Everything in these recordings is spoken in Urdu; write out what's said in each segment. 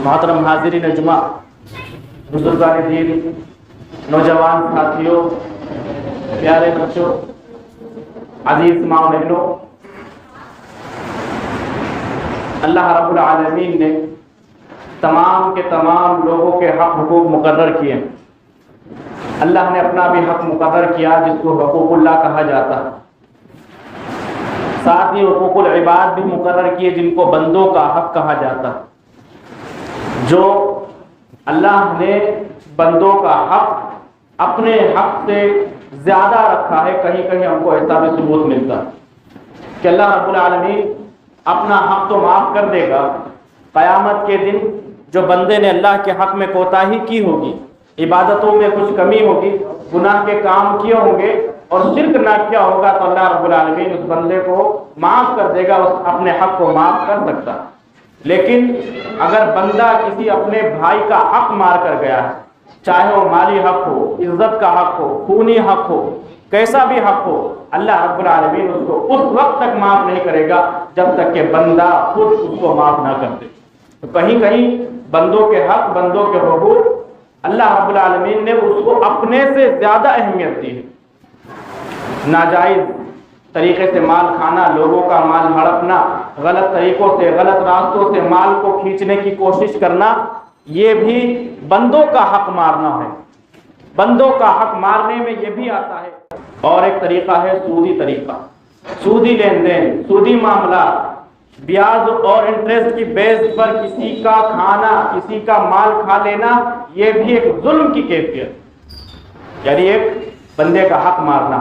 محترم حاضرین جمعہ، بزرگان دین، نوجوان ساتھیوں، پیارے بچوں، عزیز ماں بہنوں، اللہ رب العالمین نے تمام کے تمام لوگوں کے حق حقوق مقرر کیے۔ اللہ نے اپنا بھی حق مقرر کیا جس کو حقوق اللہ کہا جاتا ہے، ساتھ ہی حقوق العباد بھی مقرر کیے جن کو بندوں کا حق کہا جاتا ہے۔ جو اللہ نے بندوں کا حق اپنے حق سے زیادہ رکھا ہے، کہیں کہیں ہم کو ایسا بھی ثبوت ملتا ہے کہ اللہ رب العالمین اپنا حق تو معاف کر دے گا، قیامت کے دن جو بندے نے اللہ کے حق میں کوتاہی کی ہوگی، عبادتوں میں کچھ کمی ہوگی، گناہ کے کام کیے ہوں گے اور شرک نہ کیا ہوگا، تو اللہ رب العالمین اس بندے کو معاف کر دے گا، اس اپنے حق کو معاف کر سکتا۔ لیکن اگر بندہ کسی اپنے بھائی کا حق مار کر گیا ہے، چاہے وہ مالی حق ہو، عزت کا حق ہو، خونی حق ہو، کیسا بھی حق ہو، اللہ رب العالمین اس کو اس وقت تک معاف نہیں کرے گا جب تک کہ بندہ خود اس کو معاف نہ کر دے۔ تو کہیں کہیں بندوں کے حق، بندوں کے حقوق اللہ رب العالمین نے اس کو اپنے سے زیادہ اہمیت دی ہے۔ ناجائز طریقے سے مال کھانا، لوگوں کا مال ہڑپنا، غلط طریقوں سے، غلط راستوں سے مال کو کھینچنے کی کوشش کرنا، یہ بھی بندوں کا حق مارنا ہے۔ بندوں کا حق مارنے میں یہ بھی آتا ہے۔ اور ایک طریقہ ہے سودی طریقہ، سودی لین دین، سودی معاملات، بیاج اور انٹرسٹ کی بیس پر کسی کا کھانا، کسی کا مال کھا لینا، یہ بھی ایک ظلم کی کیفیت، یعنی ایک بندے کا حق مارنا،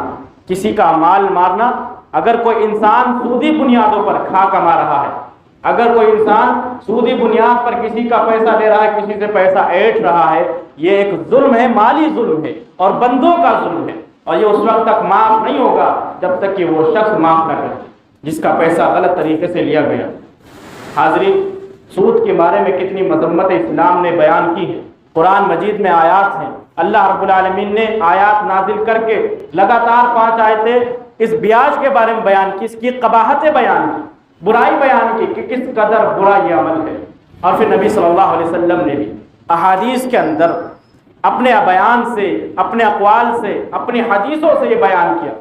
کسی کا مال مارنا۔ اگر کوئی انسان سودی بنیادوں پر کھا کما رہا ہے، اگر کوئی انسان سودی بنیاد پر کسی کا پیسہ لے رہا ہے، کسی سے پیسہ ایٹھ رہا ہے، یہ ایک ظلم ہے، مالی ظلم ہے اور بندوں کا ظلم ہے، اور یہ اس وقت تک معاف نہیں ہوگا جب تک کہ وہ شخص معاف نہ کرے جس کا پیسہ غلط طریقے سے لیا گیا۔ حاضرین، سود کے بارے میں کتنی مذمت اسلام نے بیان کی ہے۔ قرآن مجید میں آیات ہیں، اللہ رب العالمین نے آیات نازل کر کے لگاتار 5 آیتیں اس بیاج کے بارے میں بیان کی، اس کی قباحتیں بیان کی، برائی بیان کی کہ کس قدر برا یہ عمل ہے۔ اور پھر نبی صلی اللہ علیہ وسلم نے بھی احادیث کے اندر اپنے بیان سے، اپنے اقوال سے، اپنی حدیثوں سے یہ بیان کیا،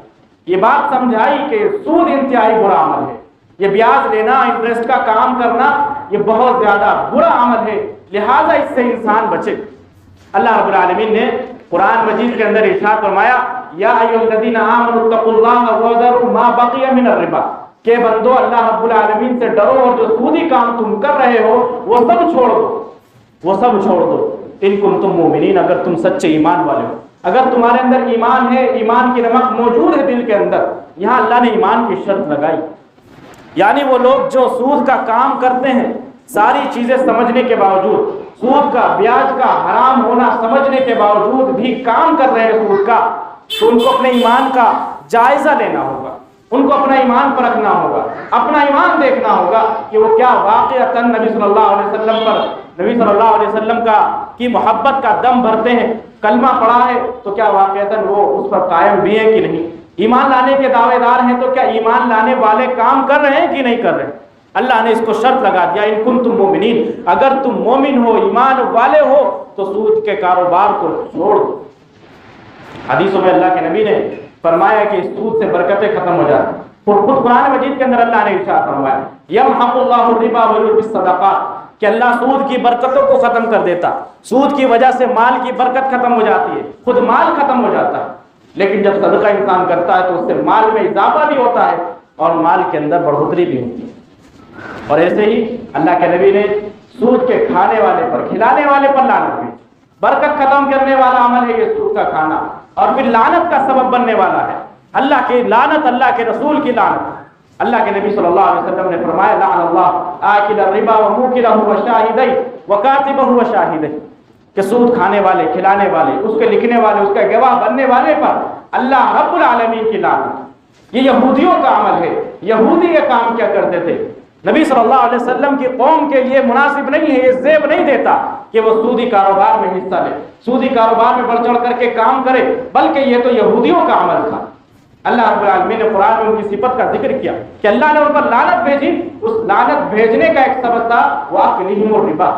یہ بات سمجھائی کہ سود انتہائی برا عمل ہے، یہ بیاج لینا، انٹرسٹ کا کام کرنا، یہ بہت زیادہ برا عمل ہے، لہذا اس سے انسان بچے۔ اللہ رب العالمین نے قرآن مجید کے اندر ارشاد فرمایا، یا ایھا الذین آمنوا اتقوا اللہ وذروا ما بقی من الربا، کہ بندو اللہ رب العالمین سے ڈرو اور جو سودی کام تم کر رہے ہو وہ سب چھوڑ دو، وہ سب چھوڑ دو، ان کنتم مومنین، اگر تم سچے ایمان والے ہو، اگر تمہارے اندر ایمان ہے، ایمان کی نمک موجود ہے دل کے اندر۔ یہاں اللہ نے ایمان کی شرط لگائی، یعنی وہ لوگ جو سود کا کام کرتے ہیں، ساری چیزیں سمجھنے کے باوجود، سود کا، بیاج کا حرام ہونا سمجھنے کے باوجود بھی کام کر رہے ہیں سود کا، تو ان کو اپنے ایمان کا جائزہ لینا ہوگا، ان کو اپنا ایمان پرکھنا ہوگا، اپنا ایمان دیکھنا ہوگا کہ وہ کیا واقعتاً نبی صلی اللہ علیہ وسلم پر، نبی صلی اللہ علیہ وسلم کی محبت کا دم بھرتے ہیں، کلمہ پڑھا ہے تو کیا واقعتاً وہ اس پر قائم بھی ہیں کہ نہیں، ایمان لانے کے دعوے دار ہیں تو کیا ایمان لانے والے کام کر رہے ہیں کہ نہیں کر رہے۔ اللہ نے اس کو شرط لگا دیا، ان کنتم مومنین، اگر تم مومن ہو، ایمان والے ہو تو سود کے کاروبار کو چھوڑ دو۔ حدیثوں میں اللہ کے نبی نے فرمایا کہ اس سود سے برکتیں ختم ہو جاتی ہیں۔ خود قرآن مجید کے اندر اللہ نے ارشاد فرمایا، یمحق اللہ الربا ویربی الصدقات، کہ اللہ سود کی برکتوں کو ختم کر دیتا، سود کی وجہ سے مال کی برکت ختم ہو جاتی ہے، خود مال ختم ہو جاتا ہے، لیکن جب صدقہ انسان کرتا ہے تو اس سے مال میں اضافہ بھی ہوتا ہے اور مال کے اندر بڑھوتری بھی ہوتی ہے۔ اور ایسے ہی اللہ کے نبی نے سود کے کھانے والے پر، کھلانے والے پر لعنت کی، برکت ختم کرنے والا عمل ہے یہ سود کا کھانا، اور پھر لعنت کا سبب بننے والا ہے، اللہ کی لعنت، اللہ کے رسول کی لعنت۔ اللہ کے نبی صلی اللہ علیہ وسلم نے فرمایا، لعن اللہ آکل الربا وموکلہ وشاہدہ وکاتبہ وشاہدہ، کہ سود کھانے والے، کھلانے والے، اس کے لکھنے والے، اس کا گواہ بننے والے پر اللہ رب العالمین کی لعنت۔ یہ یہودیوں کا عمل ہے، یہودی یہ کام کیا کرتے تھے، نبی صلی اللہ علیہ وسلم کی قوم کے لیے مناسب نہیں ہے، یہ زیب نہیں دیتا کہ وہ سودی کاروبار میں حصہ لے، سودی کاروبار میں بڑھ چڑھ کر کے کام کرے، بلکہ یہ تو یہودیوں کا عمل تھا۔ اللہ رب العالمین نے قرآن میں ان کی صفت کا ذکر کیا کہ اللہ نے ان پر لعنت بھیجی، اس لعنت بھیجنے کا ایک سبب تھا وَأَكْلِهِمُ الرِّبَا،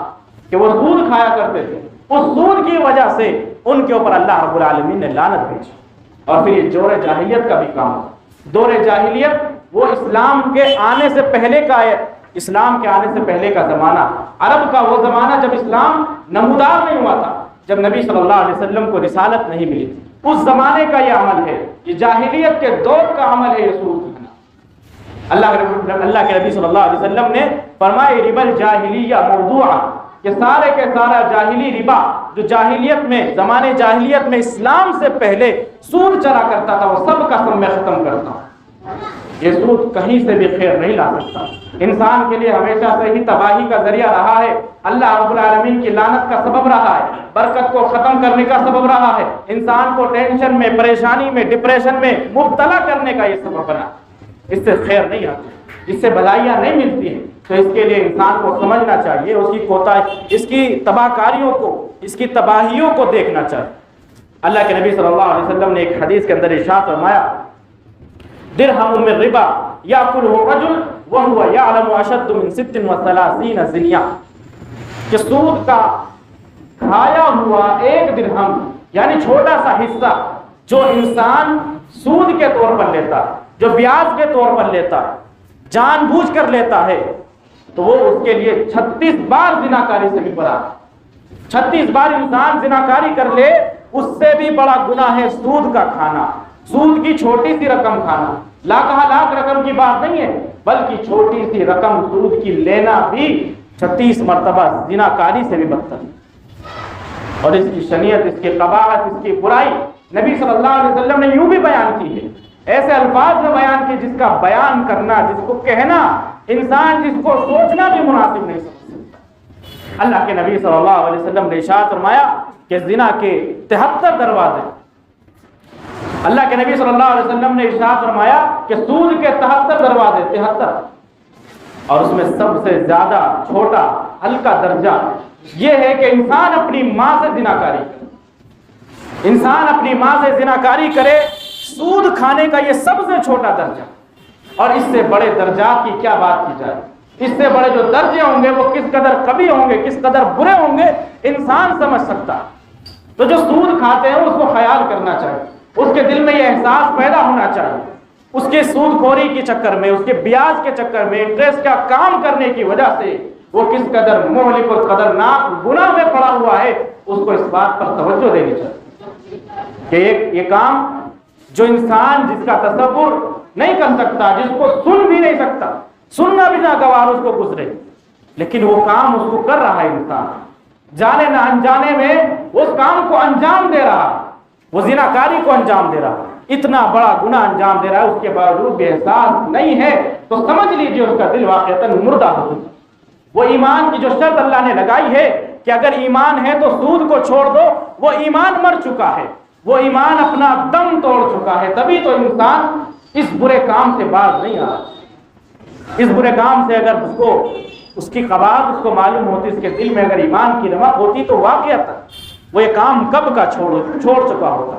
کہ وہ سود کھایا کرتے تھے، اس سود کی وجہ سے ان کے اوپر اللہ رب العالمین نے لعنت بھیجی۔ اور پھر یہ دور جاہلیت کا بھی کام، دور جاہلیت وہ اسلام کے آنے سے پہلے کا ہے، اسلام کے آنے سے پہلے کا زمانہ، عرب کا وہ زمانہ جب اسلام نمودار نہیں ہوا تھا، جب نبی صلی اللہ علیہ وسلم کو رسالت نہیں ملی تھی، اس زمانے کا یہ عمل ہے، یہ جاہلیت کے دور کا عمل ہے یہ سود کھانا۔ اللہ کے نبی صلی اللہ علیہ وسلم نے فرمایا ربا الجاہلیہ موضوعہ، کہ سارے کے سارا جاہلی ربا جو جاہلیت میں، زمانے جاہلیت میں اسلام سے پہلے سود چلا کرتا تھا، وہ سب کا سب میں ختم کرتا ہوں۔ یہ سود کہیں سے بھی خیر نہیں لا سکتا، انسان کے لیے ہمیشہ سے ہی تباہی کا ذریعہ رہا ہے، اللہ رب العالمین کی لعنت کا سبب رہا ہے، برکت کو ختم کرنے کا سبب رہا ہے، انسان کو ٹینشن میں، پریشانی میں، ڈپریشن میں مبتلا کرنے کا یہ سبب بنا۔ اس سے خیر نہیں آتی، اس سے بھلائیاں نہیں ملتی ہیں، تو اس کے لیے انسان کو سمجھنا چاہیے، اس کی کوتاہی، اس کی تباہ کاریوں کو، اس کی تباہیوں کو دیکھنا چاہیے۔ اللہ کے نبی صلی اللہ علیہ وسلم نے ایک حدیث کے اندر ارشاد فرمایا درہم من ربا یاکلہ رجل وہو یعلم اشد من 36 زنیہ، کہ سود کا کھایا ہوا ایک درہم یعنی چھوٹا سا حصہ جو انسان سود کے طور پر لیتا، جو بیاج کے طور پر لیتا، جان بوجھ کر لیتا ہے، تو وہ اس کے لیے 36 بار زناکاری سے بھی بڑا، 36 بار انسان زناکاری کر لے اس سے بھی بڑا گناہ ہے سود کا کھانا، سود کی چھوٹی سی رقم کھانا، لاکھ رقم کی بات نہیں ہے، بلکہ چھوٹی سی رقم سود کی لینا بھی 36 مرتبہ زناکاری سے بھی بدتر۔ اور اس کی شنیعت، اس کی قباحت، اس کی برائی نبی صلی اللہ علیہ وسلم نے یوں بھی بیان کی ہے، ایسے الفاظ میں بیان کی جس کا بیان کرنا، جس کو کہنا انسان، جس کو سوچنا بھی مناسب نہیں سمجھ سکتا۔ اللہ کے نبی صلی اللہ علیہ وسلم نے ارشاد فرمایا کہ زنا کے 73 دروازے، اللہ کے نبی صلی اللہ علیہ وسلم نے ارشاد فرمایا کہ سود کے 73 دروازے، 73، اور اس میں سب سے زیادہ چھوٹا ہلکا درجہ یہ ہے کہ انسان اپنی ماں سے زناکاری کرے، انسان اپنی ماں سے زناکاری کرے، سود کھانے کا یہ سب سے چھوٹا درجہ۔ اور اس سے بڑے درجات کی کیا بات کی جائے، اس سے بڑے جو درجے ہوں گے وہ کس قدر کبھی ہوں گے، کس قدر برے ہوں گے، انسان سمجھ سکتا۔ تو جو سود کھاتے ہیں اس کو خیال کرنا چاہیے، اس کے دل میں یہ احساس پیدا ہونا چاہیے، اس کے سود خوری کے چکر میں، اس کے بیاج کے چکر میں، انٹرسٹ کا کام کرنے کی وجہ سے وہ کس قدر مہلک اور قدرناک گناہ میں پڑا ہوا ہے، اس کو اس بات پر توجہ دینی چاہیے کہ یہ کام جو انسان جس کا تصور نہیں کر سکتا، جس کو سن بھی نہیں سکتا، سننا بھی ناگوار اس کو گزرے، لیکن وہ کام اس کو کر رہا ہے، انسان جانے نہ انجانے میں اس کام کو انجام دے رہا، وہ زناکاری کو انجام دے رہا، اتنا بڑا گناہ انجام دے رہا ہے، اس کے باوجود بھی احساس نہیں ہے، تو سمجھ لیجئے اس کا دل واقعتاً مردہ ہو چکا۔ وہ ایمان کی جو شرط اللہ نے لگائی ہے کہ اگر ایمان ہے تو سود کو چھوڑ دو، وہ ایمان مر چکا ہے، وہ ایمان اپنا دم توڑ چکا ہے، تبھی تو انسان اس برے کام سے باز نہیں آ رہا۔ اس برے کام سے اگر اس کو، اس کی قباحت اس کو معلوم ہوتی، اس کے دل میں اگر ایمان کی رمق ہوتی، تو واقعتاً وہ یہ کام کب کا چھوڑ چکا ہوتا۔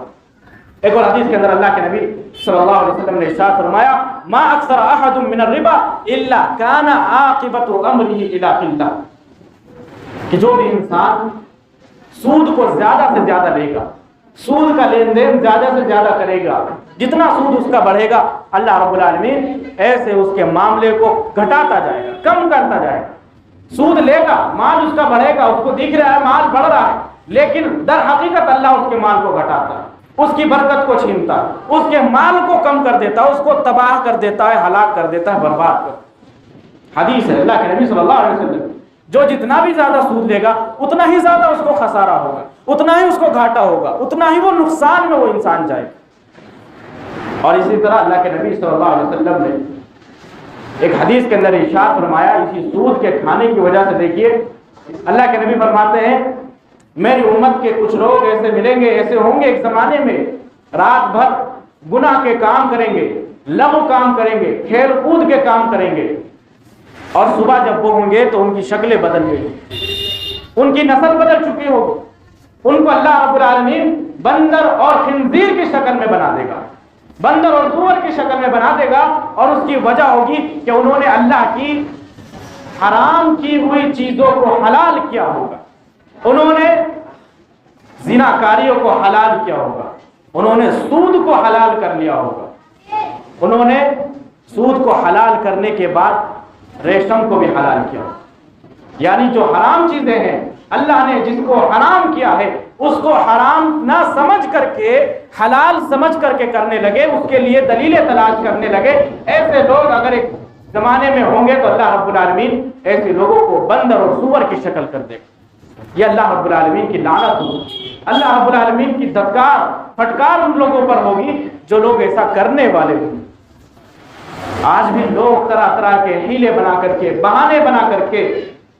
ایک اور حدیث کے اندر اللہ کے نبی صلی اللہ علیہ وسلم نے ارشاد فرمایا ما اکثر احد من الربا الا كان عاقبت امره الى قلہ، کہ جو بھی انسان سود کو زیادہ سے زیادہ لے گا، سود کا لین دین زیادہ سے زیادہ کرے گا، جتنا سود اس کا بڑھے گا، اللہ رب العالمین ایسے اس کے معاملے کو گھٹاتا جائے گا، کم کرتا جائے گا۔ سود لے گا، مال اس کا بڑھے گا، اس کو دکھ رہا ہے مال بڑھ رہا ہے، لیکن در حقیقت اللہ اس کے مال کو گھٹاتا ہے، اس کی برکت کو چھینتا ہے، اس کے مال کو کم کر دیتا ہے، اس کو تباہ کر دیتا ہے، ہلاک کر دیتا ہے، برباد کر دیتا ہے۔ حدیث ہے اللہ کے نبی صلی اللہ علیہ وسلم، جو جتنا بھی زیادہ سود لے گا اتنا ہی زیادہ اس کو خسارہ ہوگا، اتنا ہی اس کو گھاٹا ہوگا، اتنا ہی وہ نقصان میں وہ انسان جائے گا۔ اور اسی طرح اللہ کے نبی صلی اللہ علیہ وسلم نے ایک حدیث کے اندر ارشاد فرمایا، اسی سود کے کھانے کی وجہ سے دیکھیے اللہ کے نبی فرماتے ہیں میری امت کے کچھ لوگ ایسے ملیں گے، ایسے ہوں گے ایک زمانے میں، رات بھر گناہ کے کام کریں گے، لغو کام کریں گے، کھیل کود کے کام کریں گے، اور صبح جب وہ ہوں گے تو ان کی شکلیں بدل گئی، ان کی نسل بدل چکی ہوگی، ان کو اللہ رب العالمین بندر اور خنزیر کی شکل میں بنا دے گا، بندر اور سور کی شکل میں بنا دے گا، اور اس کی وجہ ہوگی کہ انہوں نے اللہ کی حرام کی ہوئی چیزوں کو حلال کیا ہوگا۔ انہوں نے زناکاریوں کو حلال کیا ہوگا، انہوں نے سود کو حلال کر لیا ہوگا، انہوں نے سود کو حلال کرنے کے بعد ریشم کو بھی حلال کیا ہوگا۔ یعنی جو حرام چیزیں ہیں اللہ نے جس کو حرام کیا ہے اس کو حرام نہ سمجھ کر کے حلال سمجھ کر کے کرنے لگے، اس کے لیے دلیلیں تلاش کرنے لگے۔ ایسے لوگ اگر ایک زمانے میں ہوں گے تو اللہ رب العالمین ایسے لوگوں کو بندر اور سور کی شکل کر دے گا۔ یہ اللہ رب العالمین کی لعنت ہوگی، اللہ رب العالمین کی دھتکار پھٹکار ان لوگوں پر ہوگی جو لوگ ایسا کرنے والے ہوں۔ آج بھی لوگ طرح طرح کے ہیلے بنا کر کے، بہانے بنا کر کے،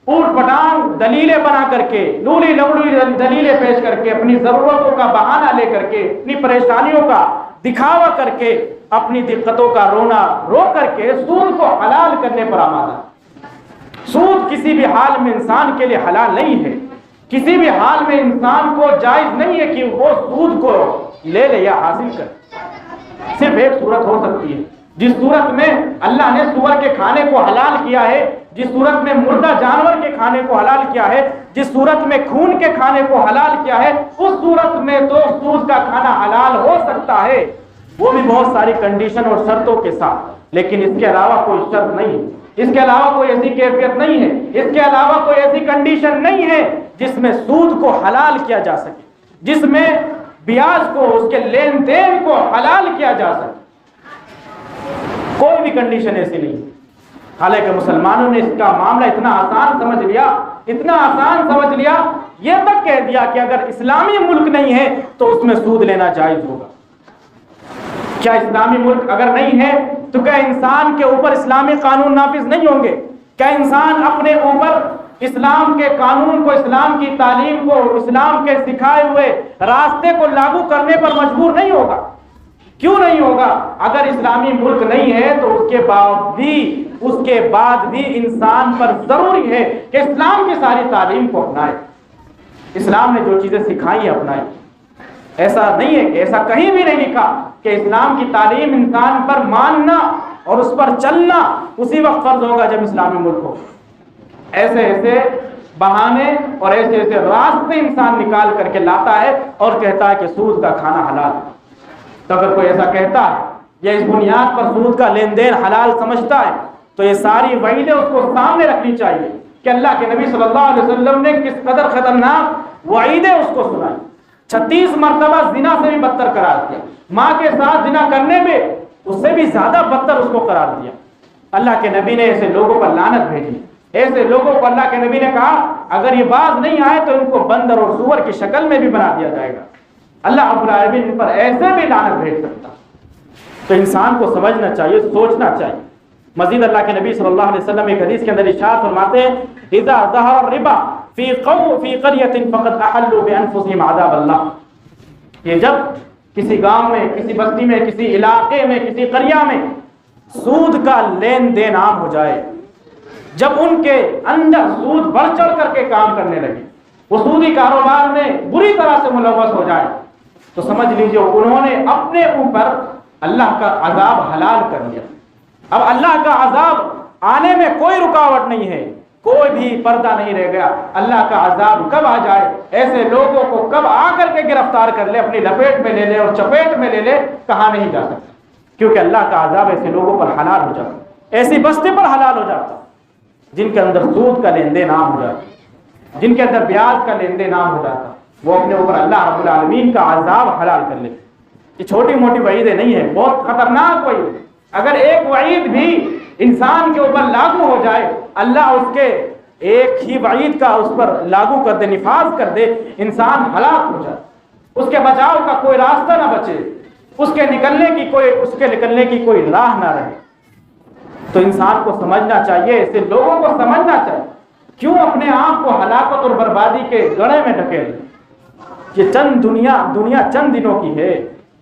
اوٹ پٹانگ دلیلیں بنا کر کے، لولی لوڑی دلیلیں پیش کر کے، اپنی ضرورتوں کا بہانہ لے کر کے، اپنی پریشانیوں کا دکھاوا کر کے، اپنی دقتوں کا رونا رو کر کے سود کو حلال کرنے پر آمادہ۔ سود کسی بھی حال میں انسان کے لیے حلال نہیں ہے، کسی بھی حال میں انسان کو جائز نہیں ہے کہ وہ سود کو لے لے یا حاصل کرے۔ صرف ایک صورت ہو سکتی ہے، جس صورت میں اللہ نے سور کے کھانے کو حلال کیا ہے، جس صورت میں مردہ جانور کے کھانے کو حلال کیا ہے، جس صورت میں خون کے کھانے کو حلال کیا ہے، اس صورت میں تو سود کا کھانا حلال ہو سکتا ہے، وہ بھی بہت ساری کنڈیشن اور شرطوں کے ساتھ، لیکن اس کے علاوہ کوئی شرط نہیں ہے، اس کے علاوہ کوئی ایسی کیفیت نہیں ہے، اس کے علاوہ کوئی ایسی کنڈیشن نہیں ہے جس میں سود کو حلال کیا جا سکے، جس میں بیاج کو، اس کے لین دین کو حلال کیا جا سکے۔ کوئی بھی کنڈیشن ایسی نہیں۔ حالانکہ مسلمانوں نے اس کا معاملہ اتنا آسان سمجھ لیا، اتنا آسان سمجھ لیا، یہ تک کہہ دیا کہ اگر اسلامی ملک نہیں ہے تو اس میں سود لینا جائز ہوگا۔ کیا اسلامی ملک اگر نہیں ہے تو کیا انسان کے اوپر اسلامی قانون نافذ نہیں ہوں گے؟ کیا انسان اپنے اوپر اسلام کے قانون کو، اسلام کی تعلیم کو، اسلام کے سکھائے ہوئے راستے کو لاگو کرنے پر مجبور نہیں ہوگا؟ کیوں نہیں ہوگا؟ اگر اسلامی ملک نہیں ہے تو اس کے بعد بھی انسان پر ضروری ہے کہ اسلام کی ساری تعلیم کو اپنائے، اسلام نے جو چیزیں سکھائی اپنائے۔ ایسا نہیں ہے کہ ایسا کہیں بھی نہیں لکھا کہ اسلام کی تعلیم انسان پر ماننا اور اس پر چلنا اسی وقت فرض ہوگا جب اسلامی ملک ہو۔ ایسے ایسے بہانے اور ایسے ایسے راستے انسان نکال کر کے لاتا ہے اور کہتا ہے کہ سود کا کھانا حلال ہے۔ تو اگر کوئی ایسا کہتا ہے یا اس بنیاد پر سود کا لین دین حلال سمجھتا ہے تو یہ ساری وعیدیں اس کو سامنے رکھنی چاہیے کہ اللہ کے نبی صلی اللہ علیہ وسلم نے کس قدر خطرناک وعیدیں اس کو سنائی۔ 36 مرتبہ زنا سے بھی بدتر قرار دیا، ماں کے ساتھ زنا کرنے میں اس سے بھی زیادہ بدتر اس کو قرار دیا۔ اللہ کے نبی نے ایسے لوگوں پر لعنت بھیجی، ایسے لوگوں کو اللہ کے نبی نے کہا اگر یہ باز نہیں آئے تو ان کو بندر اور سور کی شکل میں بھی بنا دیا جائے گا۔ اللہ رب العالمین ان پر ایسے بھی لعنت بھیج سکتا۔ تو انسان کو سمجھنا چاہیے، سوچنا چاہیے۔ مزید اللہ کے نبی صلی اللہ علیہ وسلم ایک حدیث کے اندر ارشاد فرماتے ہیں اذا ظهر الربا في قرية فقد احلوا بانفسهم عذاب اللہ۔ یہ جب کسی گاؤں میں، کسی بستی میں، کسی علاقے میں، کسی قریہ میں سود کا لین دین عام ہو جائے، جب ان کے اندر سود بڑھ چڑھ کر کے کام کرنے لگے، وہ سودی کاروبار میں بری طرح سے ملوث ہو جائے، تو سمجھ لیجئے انہوں نے اپنے اوپر اللہ کا عذاب حلال کر لیا۔ اب اللہ کا عذاب آنے میں کوئی رکاوٹ نہیں ہے، کوئی بھی پردہ نہیں رہ گیا۔ اللہ کا عذاب کب آ جائے، ایسے لوگوں کو کب آ کر کے گرفتار کر لے، اپنی لپیٹ میں لے لے اور چپیٹ میں لے لے، کہا نہیں جا سکتا، کیونکہ اللہ کا عذاب ایسے لوگوں پر حلال ہو جاتا، ایسی بستی پر حلال ہو جاتا جن کے اندر سود کا لین دین عام ہو جاتا، جن کے اندر بیاج کا لین دین عام ہو جاتا، وہ اپنے اوپر اللہ رب العالمین کا عذاب حلال کر لیتے۔ یہ چھوٹی موٹی وعیدیں نہیں ہیں، بہت خطرناک وعید۔ اگر ایک وعید بھی انسان کے اوپر لاگو ہو جائے، اللہ اس کے ایک ہی وعید کا اس پر لاگو کر دے، نفاذ کر دے، انسان ہلاک ہو جائے، اس کے بچاؤ کا کوئی راستہ نہ بچے، اس کے نکلنے کی کوئی راہ نہ رہے۔ تو انسان کو سمجھنا چاہیے، ایسے لوگوں کو سمجھنا چاہیے، کیوں اپنے آپ کو ہلاکت اور بربادی کے گڑھے میں ڈھکیل؟ یہ دنیا چند دنوں کی ہے،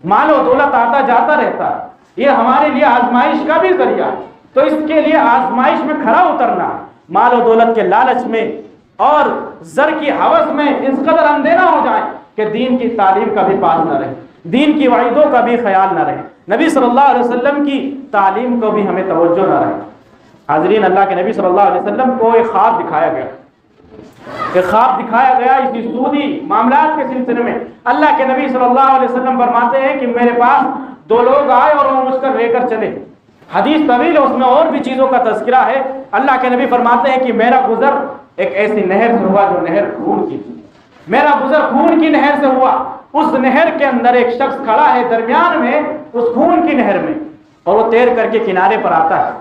مال و دولت آتا جاتا رہتا ہے، یہ ہمارے لیے آزمائش کا بھی ذریعہ ہے، تو اس کے لیے آزمائش میں کھڑا اترنا، مال و دولت کے لالچ میں اور زر کی ہوس میں اس قدر اندھیرا ہو جائے کہ دین کی تعلیم کا بھی پاس نہ رہے، دین کی وعیدوں کا بھی خیال نہ رہے، نبی صلی اللہ علیہ وسلم کی تعلیم کو بھی ہمیں توجہ نہ رہے۔ حاضرین، اللہ کے نبی صلی اللہ علیہ وسلم کو ایک خواب دکھایا گیا، ایک خواب دکھایا گیا اسی سودی معاملات کے سلسلے میں. اللہ کے نبی صلی اللہ علیہ وسلم فرماتے ہیں کہ میرے پاس دو لوگ آئے اور وہ مجھ کر لے کر چلے. حدیث طویل ہے, اس میں اور بھی چیزوں کا تذکرہ ہے. اللہ کے نبی فرماتے ہیں کہ میرا گزر ایک ایسی نہر سے ہوا جو نہر خون کی تھی. میرا گزر خون کی نہر سے ہوا. اس نہر کے اندر ایک شخص کھڑا ہے درمیان میں اس خون کی نہر میں, اور وہ تیر کر کے کنارے پر آتا ہے.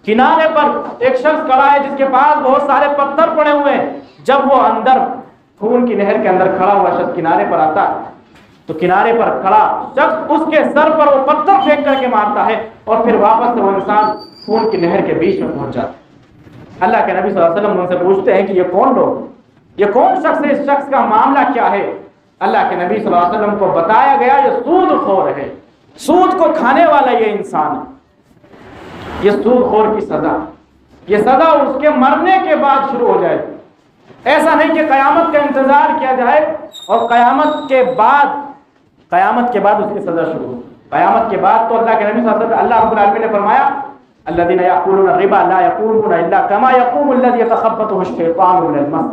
کنارے پر ایک شخص کھڑا ہے جس کے پاس بہت سارے پتھر پڑے ہوئے ہیں. جب وہ اندر خون کی نہر کے اندر کھڑا ہوا شخص کنارے پر آتا ہے تو کنارے پر کھڑا شخص اس کے سر پر وہ پتھر پھینک کر کے مارتا ہے, اور پھر واپس سے وہ انسان خون کی نہر کے بیچ میں پہنچ جاتا ہے. اللہ کے نبی صلی اللہ علیہ وسلم ان سے پوچھتے ہیں کہ یہ کون لوگ, یہ کون شخص ہے, اس شخص کا معاملہ کیا ہے؟ اللہ کے نبی صلی اللہ علیہ وسلم کو بتایا گیا یہ سود خور ہے, سود کو کھانے والا یہ انسان ہے. یہ سود خور کی سزا, یہ سزا اس کے مرنے کے بعد شروع ہو جائے. ایسا نہیں کہ قیامت کا انتظار کیا جائے اور قیامت کے بعد اس کی سزا شروع ہو. قیامت کے بعد تو اللہ کے نبی صلی اللہ علیہ وسلم, اللہ رب العالمین نے فرمایا الذین یأکلون الربا لا یقومون الا کما یقوم الذی یتخبطه الشیطان من المس.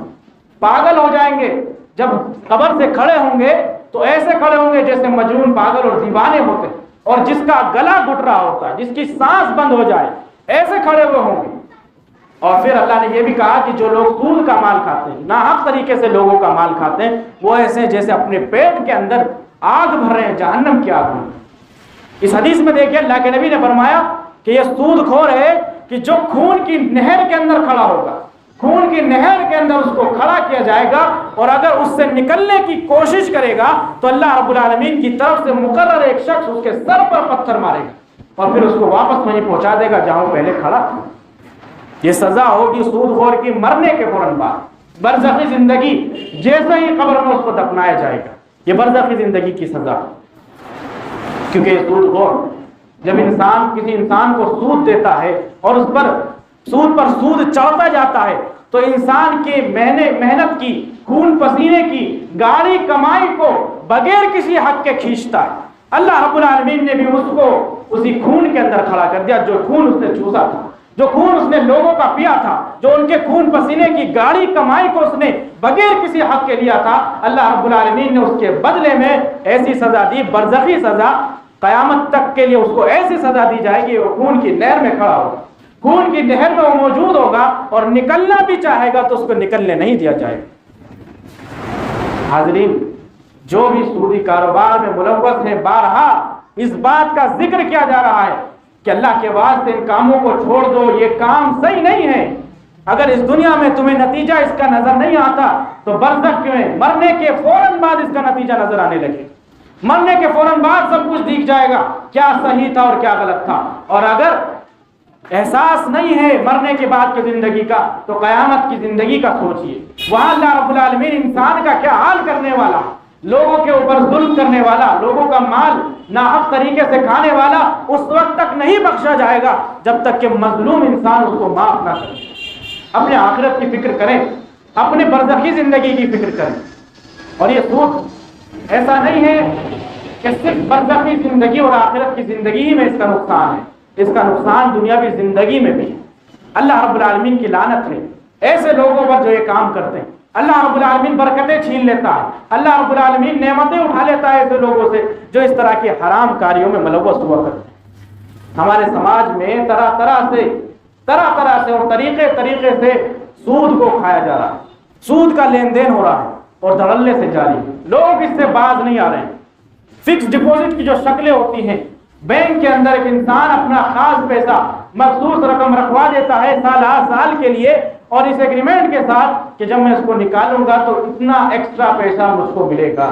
پاگل ہو جائیں گے, جب قبر سے کھڑے ہوں گے تو ایسے کھڑے ہوں گے جیسے مجنون, پاگل اور دیوانے ہوتے ہیں, اور جس کا گلا گھٹ رہا ہوتا ہے, جس کی سانس بند ہو جائے, ایسے کھڑے ہوئے ہوں گے. اور پھر اللہ نے یہ بھی کہا کہ جو لوگ سود کا مال کھاتے ہیں, ناحق طریقے سے لوگوں کا مال کھاتے ہیں, وہ ایسے جیسے اپنے پیٹ کے اندر آگ بھر رہے ہیں, جہنم کی آگ. اس حدیث میں دیکھیے اللہ کے نبی نے فرمایا کہ یہ سود خور ہے کہ جو خون کی نہر کے اندر کھڑا ہوگا, خون کی نہر کے اندر اس کو کھڑا کیا جائے گا, اور اگر اس سے نکلنے کی کوشش کرے گا تو اللہ رب العالمین کی طرف سے مقرر ایک شخص اس کے سر پر پتھر مارے گا اور پھر اس کو واپس وہیں پہنچا دے گا جہاں وہ پہلے کھڑا تھا. یہ سزا ہوگی سود خور کی مرنے کے فوراً بعد. برزخی زندگی, جیسے ہی قبر میں اس کو دفنایا جائے گا, یہ برزخی زندگی کی سزا. کیونکہ یہ سود خور جب انسان کسی انسان کو سود دیتا ہے اور اس پر سود چڑھتا جاتا ہے تو انسان کی محنت کی, خون پسینے کی, گاڑی کمائی کو بغیر کسی حق کے کھینچتا ہے. اللہ رب العالمین نے بھی اس کو اسی خون کے اندر کھڑا کر دیا جو خون اس نے چوسا تھا, جو خون اس نے لوگوں کا پیا تھا, جو ان کے خون پسینے کی گاڑی کمائی کو اس نے بغیر کسی حق کے لیا تھا. اللہ رب العالمین نے اس کے بدلے میں ایسی سزا دی, برزخی سزا. قیامت تک کے لیے اس کو ایسی سزا دی جائے گی وہ خون کی نہر میں کھڑا ہوگا, خون کی نہر میں وہ موجود ہوگا, اور نکلنا بھی چاہے گا تو اس کو نکلنے نہیں دیا جائے گا. حاضرین, جو بھی سودی کاروبار میں ملوث ہیں, بارہا اس بات کا ذکر کیا جا رہا ہے کہ اللہ کے واسطے ان کاموں کو چھوڑ دو, یہ کام صحیح نہیں ہے. اگر اس دنیا میں تمہیں نتیجہ اس کا نظر نہیں آتا تو برزخ میں مرنے کے فوراً بعد اس کا نتیجہ نظر آنے لگے. مرنے کے فوراً بعد سب کچھ دکھ جائے گا کیا صحیح تھا اور کیا غلط تھا. اور اگر احساس نہیں ہے مرنے کے بعد کی زندگی کا تو قیامت کی زندگی کا سوچئے. وہاں اللہ رب العالمین انسان کا کیا حال کرنے والا, لوگوں کے اوپر ظلم کرنے والا, لوگوں کا مال ناحق طریقے سے کھانے والا اس وقت تک نہیں بخشا جائے گا جب تک کہ مظلوم انسان اس کو معاف نہ کرے. اپنے آخرت کی فکر کریں, اپنے برزخی زندگی کی فکر کریں. اور یہ سود ایسا نہیں ہے کہ صرف برزخی زندگی اور آخرت کی زندگی ہی میں اس کا نقصان ہے, اس کا نقصان دنیاوی زندگی میں بھی ہے. اللہ رب العالمین کی لعنت ہے ایسے لوگوں پر جو یہ کام کرتے ہیں. اللہ رب العالمین برکتیں چھین لیتا ہے, اللہ رب العالمین نعمتیں اٹھا لیتا ہے ایسے لوگوں سے جو اس طرح کی حرام کاریوں میں ملوث ہوا کرتے ہیں. ہمارے سماج میں طرح طرح سے اور طریقے سے سود کو کھایا جا رہا ہے, سود کا لین دین ہو رہا ہے اور دھڑلے سے جاری ہے. لوگ اس سے باز نہیں آ رہے ہیں. فکس ڈپوزٹ کی جو شکلیں ہوتی ہیں, بینک کے اندر ایک انسان اپنا خاص پیسہ مخصوص رقم رکھوا دیتا ہے سال کے لیے, اور اس ایگریمنٹ کے ساتھ کہ جب میں اس کو نکالوں گا تو اتنا ایکسٹرا پیسہ مجھ کو ملے گا.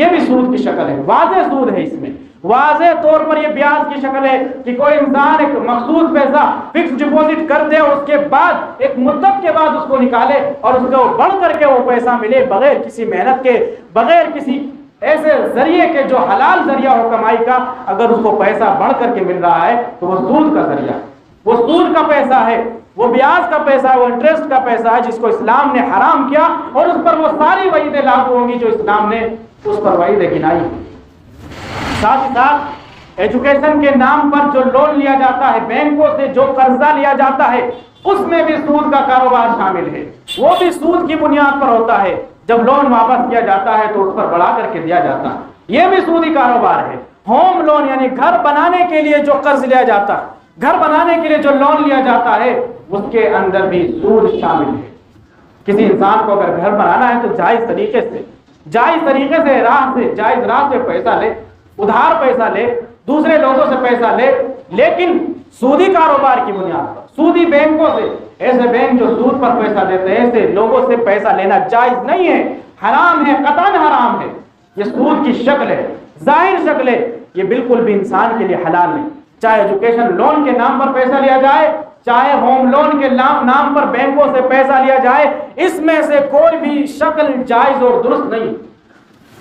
یہ بھی سود کی شکل ہے, واضح سود ہے. اس میں واضح طور پر یہ بیاج کی شکل ہے کہ کوئی انسان ایک مخصوص پیسہ فکس ڈپوزٹ کر دے اور اس کے بعد ایک مدت کے بعد اس کو نکالے اور اس کو بڑھ کر کے وہ پیسہ ملے بغیر کسی محنت کے, بغیر کسی ایسے ذریعے کے جو حلال ذریعہ ہو کمائی کا. اگر اس کو پیسہ بڑھ کر کے مل رہا ہے تو وہ سود کا ذریعہ, وہ سود کا پیسہ ہے, وہ بیاج کا پیسہ ہے, وہ انٹرسٹ کا پیسہ ہے جس کو اسلام نے حرام کیا, اور اس پر وہ ساری وعیدیں لاگو ہوں گی جو اسلام نے اس پر وعیدیں گنائی. ساتھ ہی ساتھ ایجوکیشن کے نام پر جو لون لیا جاتا ہے، بینکوں سے جو قرضہ لیا جاتا ہے، اس میں بھی سود کا کاروبار شامل ہے، وہ بھی سود کی بنیاد پر ہوتا ہے۔ جب لون واپس کیا جاتا ہے تو اس پر بڑھا کر کے دیا جاتا ہے، یہ بھی سودی کاروبار ہے۔ ہوم لون یعنی گھر بنانے کے لیے جو قرض لیا جاتا ہے، گھر بنانے کے لیے جو لون لیا جاتا ہے، اس کے اندر بھی سود شامل ہے۔ کسی انسان کو اگر گھر بنانا ہے تو جائز طریقے سے جائز راہ سے پیسہ لے، ادھار پیسہ لے، دوسرے لوگوں سے پیسہ لے، لیکن سودی کاروبار کی بنیاد پر، سودی بینکوں سے، ایسے بینک جو سود پر پیسہ دیتے ہیں، ایسے لوگوں سے پیسہ لینا جائز نہیں ہے، حرام ہے، قطعاً حرام ہے۔ یہ سود کی شکل ہے، ظاہر شکل ہے، یہ بالکل بھی انسان کے لیے حلال نہیں۔ چاہے ایجوکیشن لون کے نام پر پیسہ لیا جائے، چاہے ہوم لون کے نام پر بینکوں سے پیسہ لیا جائے، اس میں سے کوئی بھی شکل جائز اور درست نہیں۔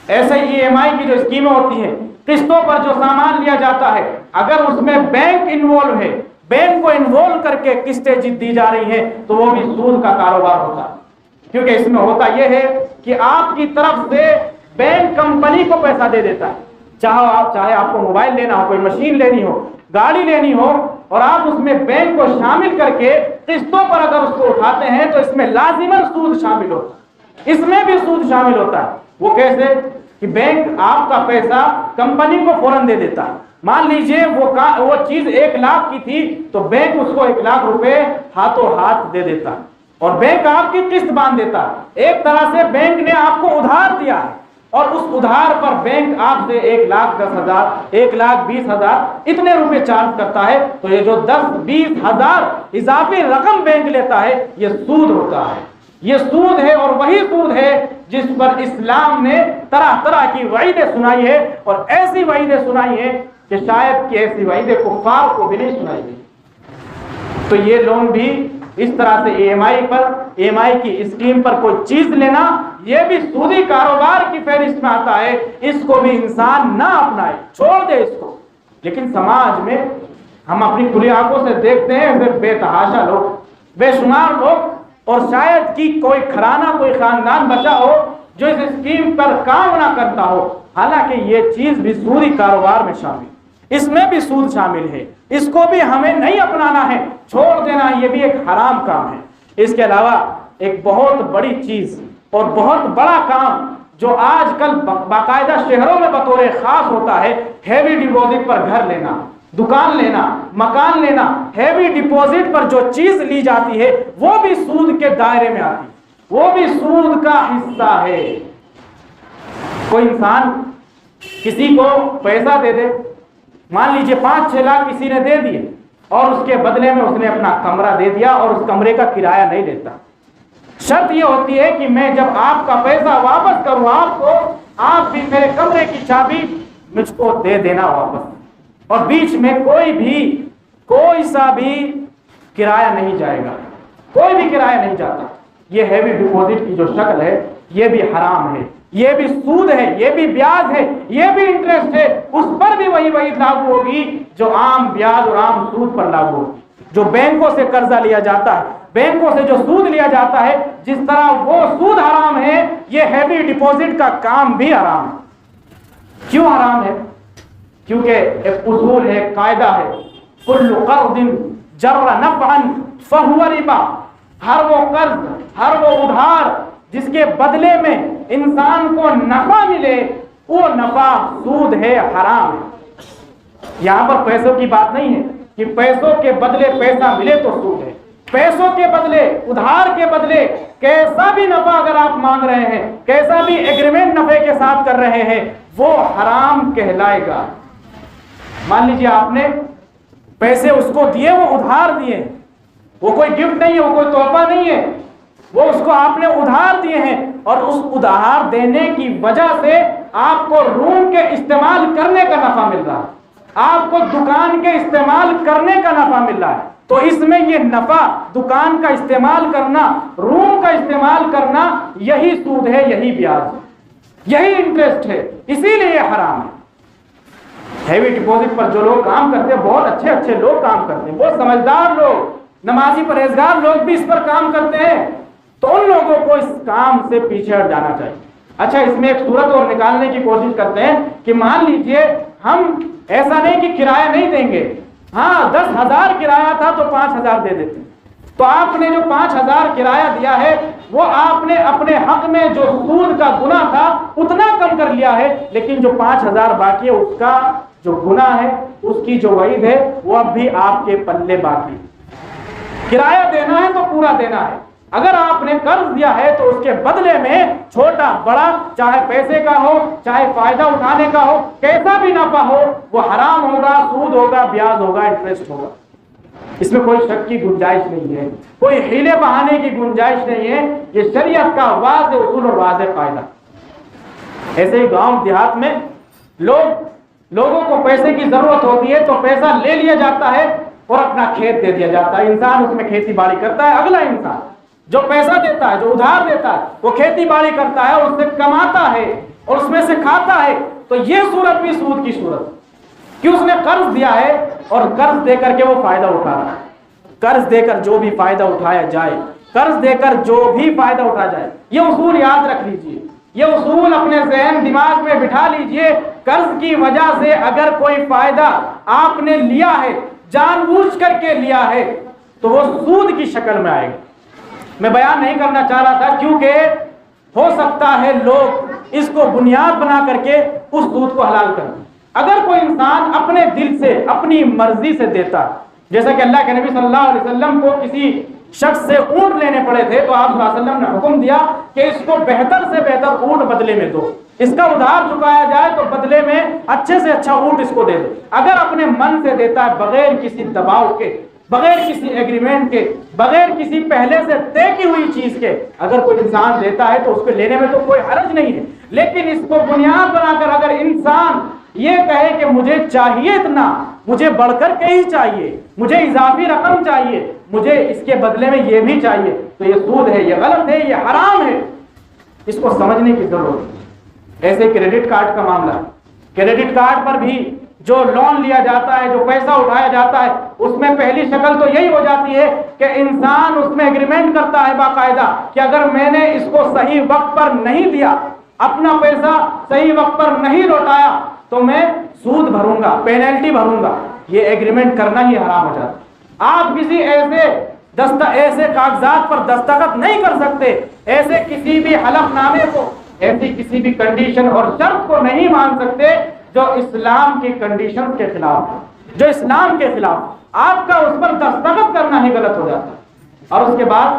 ایسے EMI کی جو اسکیمیں ہوتی ہیں، قسطوں پر جو سامان لیا جاتا ہے، اگر اس میں بینک انوالو ہے، بینک کو انوالو کر کے قسطیں دی جا رہی ہیں، تو وہ بھی سود کا کاروبار ہوتا ہے۔ کیونکہ اس میں ہوتا یہ ہے کہ آپ کی طرف سے بینک کمپنی کو پیسہ دے دیتا ہے، چاہے آپ کو موبائل لینا ہو، کوئی مشین لینی ہو، گاڑی لینی ہو، اور آپ اس میں بینک کو شامل کر کے قسطوں پر اگر اس کو اٹھاتے ہیں تو اس میں لازماً سود شامل ہوتا ہے، اس میں بھی سود شامل ہوتا ہے۔ وہ کیسے کہ بینک آپ کا پیسہ کمپنی کو فوراً دے دیتا ہے۔ مان لیجئے وہ چیز 1 لاکھ کی تھی تو بینک اس کو 1 لاکھ روپے ہاتھوں ہاتھ دے دیتا ہے، اور بینک آپ کی قسط باندھ دیتا ہے۔ ایک طرح سے بینک نے آپ کو ادھار دیا ہے، اور اس ادھار پر بینک آپ سے 1,10,000 1,20,000 اتنے روپے چارج کرتا ہے، تو یہ جو 10-20 ہزار اضافی رقم بینک لیتا ہے، یہ سود ہوتا ہے۔ یہ سود ہے، اور وہی سود ہے جس پر اسلام نے طرح طرح کی وعیدیں سنائی ہے، اور ایسی وعیدیں سنائی ہیں کہ شاید کہ ایسی وعیدیں کفار کو بھی نہیں سنائی گئی۔ تو یہ لون بھی اس طرح سے EMI کی اسکیم پر کوئی چیز لینا، یہ بھی سودی کاروبار کی فہرست میں آتا ہے۔ اس کو بھی انسان نہ اپنائے، چھوڑ دے اس کو۔ لیکن سماج میں ہم اپنی کھلی آنکھوں سے دیکھتے ہیں ایسے بے تحاشا لوگ، بے شمار لوگ، اور شاید کہ کوئی گھرانہ، کوئی خاندان بچا ہو جو اس اسکیم پر کام نہ کرتا ہو، حالانکہ یہ چیز بھی سودی کاروبار میں شامل، اس میں بھی سود شامل ہے، اس کو بھی ہمیں نہیں اپنانا ہے، چھوڑ دینا، یہ بھی ایک حرام کام ہے۔ اس کے علاوہ ایک بہت بڑی چیز اور بہت بڑا کام جو آج کل باقاعدہ شہروں میں بطور خاص ہوتا ہے، ہیوی ڈپازٹ پر گھر لینا، دکان لینا، مکان لینا، ہیوی ڈپازٹ پر جو چیز لی جاتی ہے وہ بھی سود کے دائرے میں آتی ہے، وہ بھی سود کا حصہ ہے۔ کوئی انسان کسی کو پیسہ دے دے، مان لیجئے 5-6 لاکھ کسی نے دے دیے، اور اس کے بدلے میں اس نے اپنا کمرہ دے دیا اور اس کمرے کا کرایہ نہیں لیتا۔ شرط یہ ہوتی ہے کہ میں جب آپ کا پیسہ واپس کروں آپ کو، آپ بھی میرے کمرے کی چابی مجھ کو دے دینا واپس، اور بیچ میں کوئی سا بھی کرایہ نہیں جائے گا، کوئی بھی کرایہ نہیں جاتا۔ یہ ہیوی ڈپازٹ کی جو شکل ہے یہ بھی حرام ہے، یہ بھی سود ہے، یہ بھی بیاج ہے، یہ بھی انٹرسٹ ہے، اس پر بھی وہی لاگو ہوگی جو عام بیاج اور عام سود پر لاگو ہوگی۔ جو بینکوں سے قرضہ لیا جاتا ہے، بینکوں سے جو سود لیا جاتا ہے، جس طرح وہ سود حرام ہے، یہ ہیوی ڈپازٹ کا کام بھی حرام ہے۔ کیوں حرام ہے؟ کیونکہ ایک اصول ہے، ایک قاعدہ ہے، کل قرض جر نفعا فهو ربا۔ ہر وہ قرض، ہر وہ ادھار جس کے بدلے میں انسان کو نفع ملے، وہ نفع سود ہے، حرام ہے۔ یہاں پر پیسوں کی بات نہیں ہے کہ پیسوں کے بدلے پیسہ ملے تو سود ہے۔ پیسوں کے بدلے، ادھار کے بدلے کیسا بھی نفع اگر آپ مانگ رہے ہیں، کیسا بھی ایگریمنٹ نفع کے ساتھ کر رہے ہیں، وہ حرام کہلائے گا۔ مان لیجیے آپ نے پیسے اس کو دیے، وہ ادھار دیے، وہ کوئی گفٹ نہیں ہے، وہ کوئی تحفہ نہیں ہے، وہ اس کو آپ نے ادھار دیے ہیں، اور اس ادھار دینے کی وجہ سے آپ کو روم کے استعمال کرنے کا نفع مل رہا ہے، آپ کو دکان کے استعمال کرنے کا نفع مل رہا ہے، تو اس میں یہ نفع، دکان کا استعمال کرنا، روم کا استعمال کرنا، یہی سود ہے، یہی بیاج ہے، یہی انٹرسٹ ہے، اسی لیے یہ حرام ہے۔ ہیوی ڈپازٹ پر جو لوگ کام کرتے ہیں، بہت اچھے اچھے لوگ کام کرتے ہیں، بہت سمجھدار لوگ، نمازی پرہیزگار لوگ بھی اس پر کام کرتے ہیں، تو ان لوگوں کو اس کام سے پیچھے ہٹ جانا چاہیے۔ اچھا، اس میں ایک صورت اور نکالنے کی کوشش کرتے ہیں کہ مان لیجئے ہم ایسا نہیں کہ کرایہ نہیں دیں گے، ہاں 10,000 کرایہ تھا تو 5,000 دے دیتے، تو آپ نے جو 5,000 کرایہ دیا ہے وہ آپ نے اپنے حق میں جو سود کا گناہ تھا اتنا کم کر لیا ہے، لیکن جو 5,000 باقی ہے اس کا جو گناہ ہے، اس کی جو وعید ہے وہ اب بھی آپ کے پلے باقی۔ کرایہ دینا ہے تو پورا دینا ہے، اگر آپ نے قرض دیا ہے تو اس کے بدلے میں چھوٹا بڑا، چاہے پیسے کا ہو چاہے فائدہ اٹھانے کا ہو، کیسا بھی نفع ہو، وہ حرام ہوگا، سود ہوگا، بیاج ہوگا، انٹرسٹ ہوگا، اس میں کوئی شک کی گنجائش نہیں ہے، کوئی ہیلے بہانے کی گنجائش نہیں ہے، یہ شریعت کا واضح اصول اور واضح قاعدہ۔ ایسے ہی گاؤں دیہات میں لوگوں کو پیسے کی ضرورت ہوتی ہے تو پیسہ لے لیا جاتا ہے اور اپنا کھیت دے دیا جاتا ہے، انسان اس میں کھیتی باڑی کرتا ہے، اگلا انسان جو پیسہ دیتا ہے، جو ادھار دیتا ہے، وہ کھیتی باڑی کرتا ہے، اس سے کماتا ہے اور اس میں سے کھاتا ہے، تو یہ صورت بھی سود کی صورت کہ اس نے قرض دیا ہے اور قرض دے کر کے وہ فائدہ اٹھا رہا ہے۔ قرض دے کر جو بھی فائدہ اٹھایا جائے، قرض دے کر جو بھی فائدہ اٹھایا جائے، یہ اصول یاد رکھ لیجئے، یہ اصول اپنے ذہن دماغ میں بٹھا لیجئے، قرض کی وجہ سے اگر کوئی فائدہ آپ نے لیا ہے، جان بوجھ کر کے لیا ہے، تو وہ سود کی شکل میں آئے گا۔ میں بیان نہیں کرنا چاہ رہا تھا کیونکہ ہو سکتا ہے لوگ اس کو بنیاد بنا کر کے اس سود کو حلال کر دیں۔ اگر کوئی انسان اپنے دل سے اپنی مرضی سے دیتا، جیسا کہ اللہ کے نبی صلی اللہ علیہ وسلم کو کسی شخص سے اونٹ لینے پڑے تھے تو آپ صلی اللہ علیہ وسلم نے حکم دیا کہ اس کو بہتر سے بہتر اونٹ بدلے میں دو، اس کا ادھار چکایا جائے تو بدلے میں اچھے سے اچھا اونٹ اس کو دے دو۔ اگر اپنے من سے دیتا ہے، بغیر کسی دباؤ کے، بغیر کسی ایگریمنٹ کے، بغیر کسی پہلے سے طے کی ہوئی چیز کے اگر کوئی انسان دیتا ہے تو اس کو لینے میں تو کوئی حرج نہیں ہے، لیکن اس کو بنیاد بنا کر اگر انسان یہ کہے کہ مجھے چاہیے اتنا، مجھے بڑھ کر کے ہی چاہیے، مجھے اضافی رقم چاہیے، مجھے اس کے بدلے میں یہ بھی چاہیے، تو یہ سود ہے، یہ غلط ہے، یہ حرام ہے، اس کو سمجھنے کی ضرورت ہے۔ ایسے کریڈٹ کارڈ کا معاملہ، کریڈٹ کارڈ پر بھی جو لون لیا جاتا ہے، جو پیسہ اٹھایا جاتا ہے، اس میں پہلی شکل تو یہی ہو جاتی ہے کہ انسان اس میں ایگریمنٹ کرتا ہے باقاعدہ کہ اگر میں نے اس کو صحیح وقت پر نہیں دیا، اپنا پیسہ صحیح وقت پر نہیں لوٹایا تو میں سود بھروں گا، پینلٹی بھروں گا۔ یہ ایگریمنٹ کرنا ہی حرام ہو جاتا ہے۔ آپ کسی ایسے کاغذات پر دستخط نہیں کر سکتے، ایسے کسی بھی حلف نامے کو، ایسی کسی بھی کنڈیشن اور شرط کو نہیں مان سکتے جو اسلام کی کنڈیشن کے خلاف ہے، جو اسلام کے خلاف، آپ کا اس پر دستخط کرنا ہی غلط ہو جاتا ہے۔ اور اس کے بعد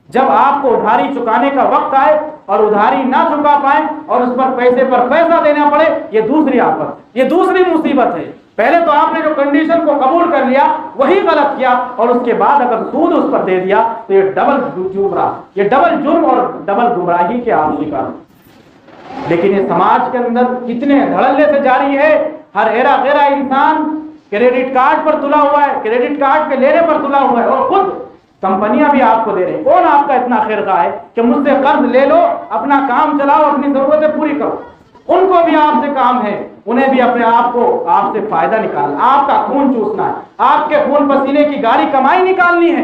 جب آپ کو ادھاری چکانے کا وقت آئے اور ادھاری نہ چکا پائیں اور اس پر پیسے پر پیسہ دینا پڑے، یہ دوسری آفت، یہ دوسری مصیبت ہے۔ پہلے تو آپ نے جو کنڈیشن کو قبول کر لیا وہی غلط کیا، اور اس کے بعد اگر سود اس پر دے دیا تو یہ ڈبل جرم اور ڈبل گمراہی کے آپ شکار ہو۔ لیکن یہ سماج کے اندر کتنے دھڑلے سے جاری ہے، ہر ایرا غیرہ انسان کریڈٹ کارڈ پر تلا ہوا ہے، کریڈٹ کارڈ کے لینے پر تلا ہوا ہے، اور خود کمپنیاں بھی آپ کو دے رہی ہیں۔ کون آپ کا اتنا خیر خواہ ہے کہ مجھ سے قرض لے لو، اپنا کام چلاؤ، اپنی ضرورتیں پوری کرو؟ ان کو بھی آپ سے کام ہے، انہیں بھی اپنے آپ کو آپ سے فائدہ نکالنا، آپ کا خون چوسنا ہے، آپ کے خون پسینے کی گاڑی کمائی نکالنی ہے،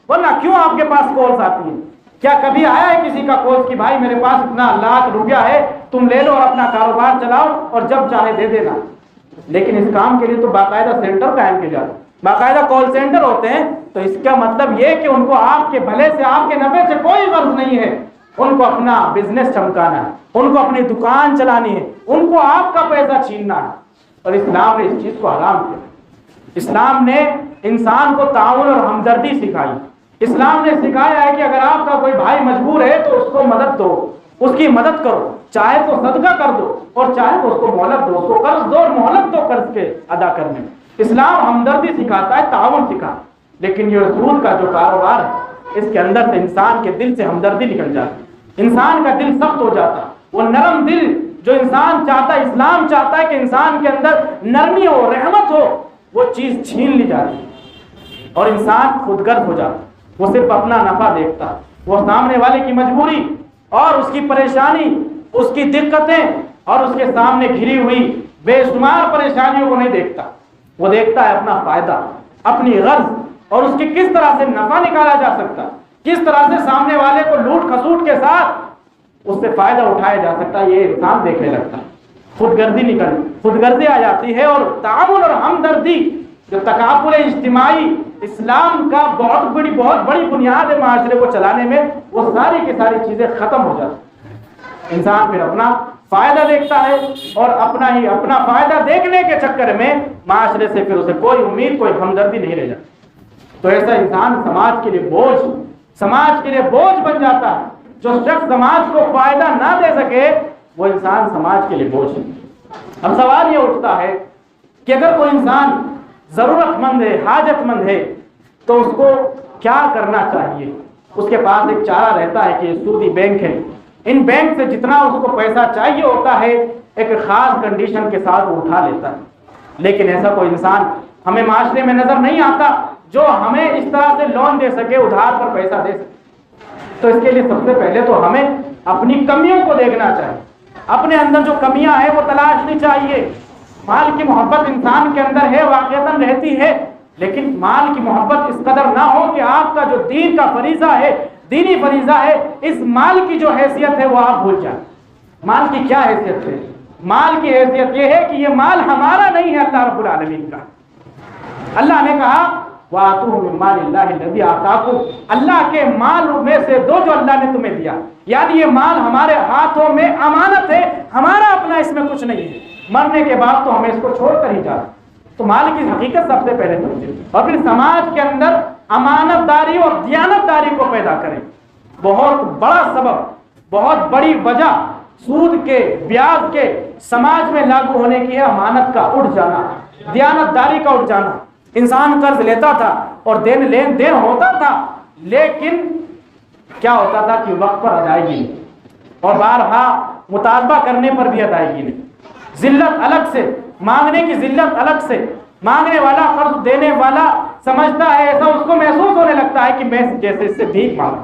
ورنہ کیوں آپ کے پاس کالز آتی ہیں؟ کیا کبھی آیا ہے کسی کا کالز کہ بھائی میرے پاس اتنا لاکھ روپیہ ہے، تم لے لو اور اپنا کاروبار چلاؤ اور جب چاہے دے دینا؟ لیکن اس کام کے لیے تو باقاعدہ سینٹر قائم کیے جاتے ہیں، باقاعدہ کال سینٹر ہوتے ہیں، تو اس کا مطلب یہ کہ ان کو آپ کے بھلے سے، آپ کے نفع سے کوئی غرض نہیں ہے، ان کو اپنا بزنس چمکانا ہے، ان کو اپنی دکان چلانی ہے، ان کو آپ کا پیسہ چھیننا ہے۔ اور اسلام نے اس چیز کو حرام کیا۔ اسلام نے انسان کو تعاون اور ہمدردی سکھائی۔ اسلام نے سکھایا ہے کہ اگر آپ کا کوئی بھائی مجبور ہے تو اس کو مدد دو، اس کی مدد کرو، چاہے تو صدقہ کر دو اور چاہے تو اس کو مہلت دو، اس کو قرض دو اور مہلت دو قرض کے ادا کرنے میں۔ اسلام ہمدردی سکھاتا ہے، تعاون سکھاتا ہے، لیکن یہ سود کا جو کاروبار ہے اس کے اندر سے انسان کے دل سے ہمدردی نکل جاتی ہے، انسان کا دل سخت ہو جاتا ہے۔ وہ نرم دل جو انسان چاہتا ہے، اسلام چاہتا ہے کہ انسان کے اندر نرمی ہو، رحمت ہو، وہ چیز چھین لی جاتی ہے اور انسان خود غرض ہو جاتا ہے۔ وہ صرف اپنا نفع دیکھتا، وہ سامنے والے کی مجبوری اور اس کی پریشانی، اس کی دقتیں اور اس کے سامنے گھری ہوئی بے شمار پریشانیوں کو نہیں دیکھتا، وہ دیکھتا ہے اپنا فائدہ، اپنی غرض اور اس کی کس طرح سے نفع نکالا جا سکتا، کس طرح سے سامنے والے کو لوٹ کھسوٹ کے ساتھ اس سے فائدہ اٹھایا جا سکتا ہے، یہ انسان دیکھنے لگتا ہے۔ خود غرضی آ جاتی ہے. اور تعاون اور ہمدردی جو تکافل اجتماعی اسلام کا بہت بڑی بنیاد ہے معاشرے کو چلانے میں، وہ ساری کی ساری چیزیں ختم ہو جاتی. انسان پھر اپنا فائدہ دیکھتا ہے اور اپنا فائدہ دیکھنے کے چکر میں معاشرے سے پھر اسے کوئی امید، کوئی ہمدردی نہیں رہ جاتی. تو ایسا انسان سماج کے لیے بوجھ بن جاتا ہے. جو شخص سماج کو فائدہ نہ دے سکے وہ انسان سماج کے لیے بوجھ ہے. اب سوال یہ اٹھتا ہے کہ اگر کوئی انسان ضرورت مند ہے، حاجت مند ہے، تو اس کو کیا کرنا چاہیے؟ اس کے پاس ایک چارہ رہتا ہے کہ سودی بینک ہے. ان بینک سے جتنا اس کو پیسہ چاہیے ہوتا ہے ایک خاص کنڈیشن کے ساتھ وہ اٹھا لیتا ہے. لیکن ایسا کوئی انسان ہمیں معاشرے میں نظر نہیں آتا جو ہمیں اس طرح سے لون دے سکے، ادھار پر پیسہ دے سکے. تو اس کے لیے سب سے پہلے تو ہمیں اپنی کمیوں کو دیکھنا چاہیے. اپنے اندر جو کمیاں ہیں وہ تلاشنی چاہیے. مال کی محبت انسان کے اندر ہے، واقعتاً رہتی ہے، لیکن مال کی محبت اس قدر نہ ہو کہ آپ کا جو دین کا فریضہ ہے، دینی فریضہ ہے، اس مال کی جو حیثیت ہے وہ آپ بھول جائیں. مال کی کیا حیثیت ہے؟ مال کی حیثیت یہ ہے کہ یہ مال ہمارا نہیں ہے، اللہ رب العالمین کا. اللہ نے کہا وَآتُوهُ مِن مَالِ اللَّهِ الَّذِي آتَاكُمْ، اللہ کے مال میں سے دو جو اللہ نے تمہیں دیا. یعنی یہ مال ہمارے ہاتھوں میں امانت ہے، ہمارا اپنا اس میں کچھ نہیں ہے. مرنے کے بعد تو ہمیں اس کو چھوڑ کر ہی جانا. تو مال کی حقیقت سب سے پہلے سمجھیں اور پھر سماج کے اندر امانت داری اور دیانت داری کو پیدا کریں. بہت بڑا سبب، بہت بڑی وجہ سود کے، بیاج کے سماج میں لاگو ہونے کی ہے امانت کا اٹھ جانا، دیانت داری کا اٹھ جانا. انسان قرض لیتا تھا اور لین دین ہوتا تھا، لیکن کیا ہوتا تھا کہ وقت پر ادائیگی نہیں، اور بارہا مطالبہ کرنے پر بھی ادائیگی نہیں. ذلت الگ سے، مانگنے کی ذلت الگ سے. مانگنے والا، قرض دینے والا سمجھتا ہے، ایسا اس کو محسوس ہونے لگتا ہے کہ میں جیسے اس سے بھیک مانگا.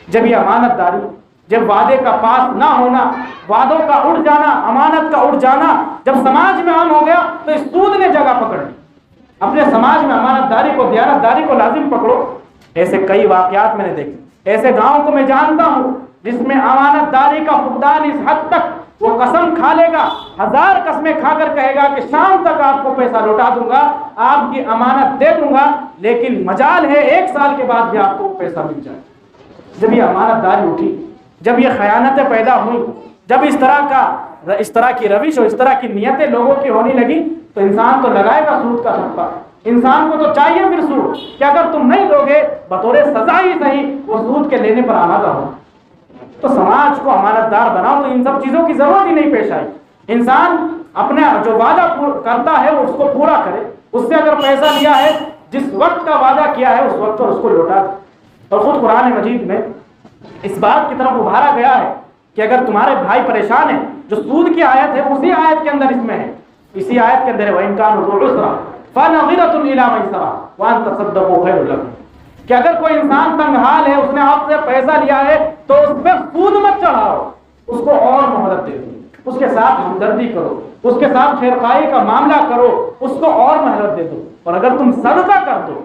جب یہ امانت داری، جب وعدے کا پاس نہ ہونا، وعدوں کا اٹھ جانا، امانت کا اٹھ جانا جب سماج میں عام ہو گیا تو اس سود نے جگہ پکڑ لی. اپنے سماج میں امانت داری کو، دیانت داری کو لازم پکڑو. ایسے کئی واقعات میں نے دیکھے. ایسے گاؤں کو میں جانتا ہوں جس میں امانت داری کا فقدان اس حد تک وہ قسم کھا لے گا، 1000 قسمیں کھا کر کہے گا کہ شام تک آپ کو پیسہ لوٹا دوں گا، آپ کی امانت دے دوں گا، لیکن مجال ہے 1 سال کے بعد بھی آپ کو پیسہ مل جائے. جب یہ امانت داری اٹھی، جب یہ خیانتیں پیدا ہوئی، جب اس طرح کی روش اور اس طرح کی نیتیں لوگوں کی ہونے لگی، تو انسان تو لگائے گا سود کا ٹھپا. انسان کو تو چاہیے پھر سود کہ اگر تم نہیں دو گے بطور سزا ہی صحیح وہ سود کے لینے پر آمادہ ہو. تو سماج کو امانت دار بناؤ تو ان سب چیزوں کی ضرورت ہی نہیں پیش آئی. انسان اپنا جو وعدہ کرتا ہے وہ اس کو پورا کرے. اس سے اگر پیسہ لیا ہے، جس وقت کا وعدہ کیا ہے اس وقت پر اس کو لوٹا دے. اور خود قرآن مجید میں اس بات کی طرف ابھارا گیا ہے کہ اگر تمہارے بھائی پریشان ہیں، جو سود کی آیت ہے اسی آیت کے اندر اس میں ہے، اسی آیت کے اندر ہے وَإِن كَانُوا ذُو عُسْرَةٍ فَنَظِرَةٌ إِلَىٰ مَيْسَرَةٍ وَأَن تَصَدَّقُوا خَيْرٌ لَكُمْ، کہ اگر کوئی انسان تنگ حال ہے، اس نے آپ سے پیسہ لیا ہے تو اس پہ سود مت چڑھاؤ، اس کو اور مہلت دے دو، اس کے ساتھ ہمدردی کرو، اس کے ساتھ خیرخواہی کا معاملہ کرو، اس کو اور مہلت دے دو. اور اگر تم صدقہ کر دو،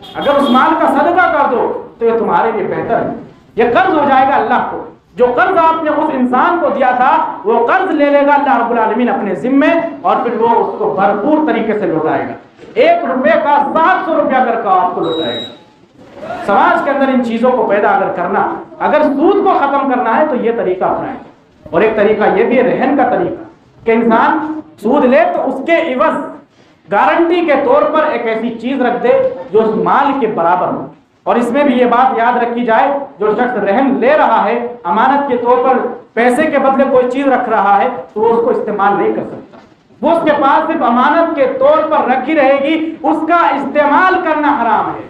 اگر اس مال کا صدقہ کر دو تو یہ تمہارے لیے بہتر ہے. یہ قرض ہو جائے گا اللہ کو. جو قرض آپ نے اس انسان کو دیا تھا وہ قرض لے لے گا اللہ رب العالمین اپنے ذمے، اور پھر وہ اس کو بھرپور طریقے سے لوٹائے گا. 1 روپے کا 700 روپیہ کر کے آپ کو لوٹائے گا. سماج کے اندر ان چیزوں کو پیدا اگر کرنا، اگر سود کو ختم کرنا ہے تو یہ طریقہ اپنائیں. اور ایک طریقہ یہ بھی ہے رہن کا طریقہ کہ انسان سود لے تو اس کے عوض گارنٹی کے طور پر ایک ایسی چیز رکھ دے جو اس مال کے برابر ہو. اور اس میں بھی یہ بات یاد رکھی جائے، جو شخص رہن لے رہا ہے، امانت کے طور پر پیسے کے بدلے کوئی چیز رکھ رہا ہے تو وہ اس کو استعمال نہیں کر سکتا. وہ اس کے پاس صرف امانت کے طور پر رکھی رہے گی، اس کا استعمال کرنا حرام ہے.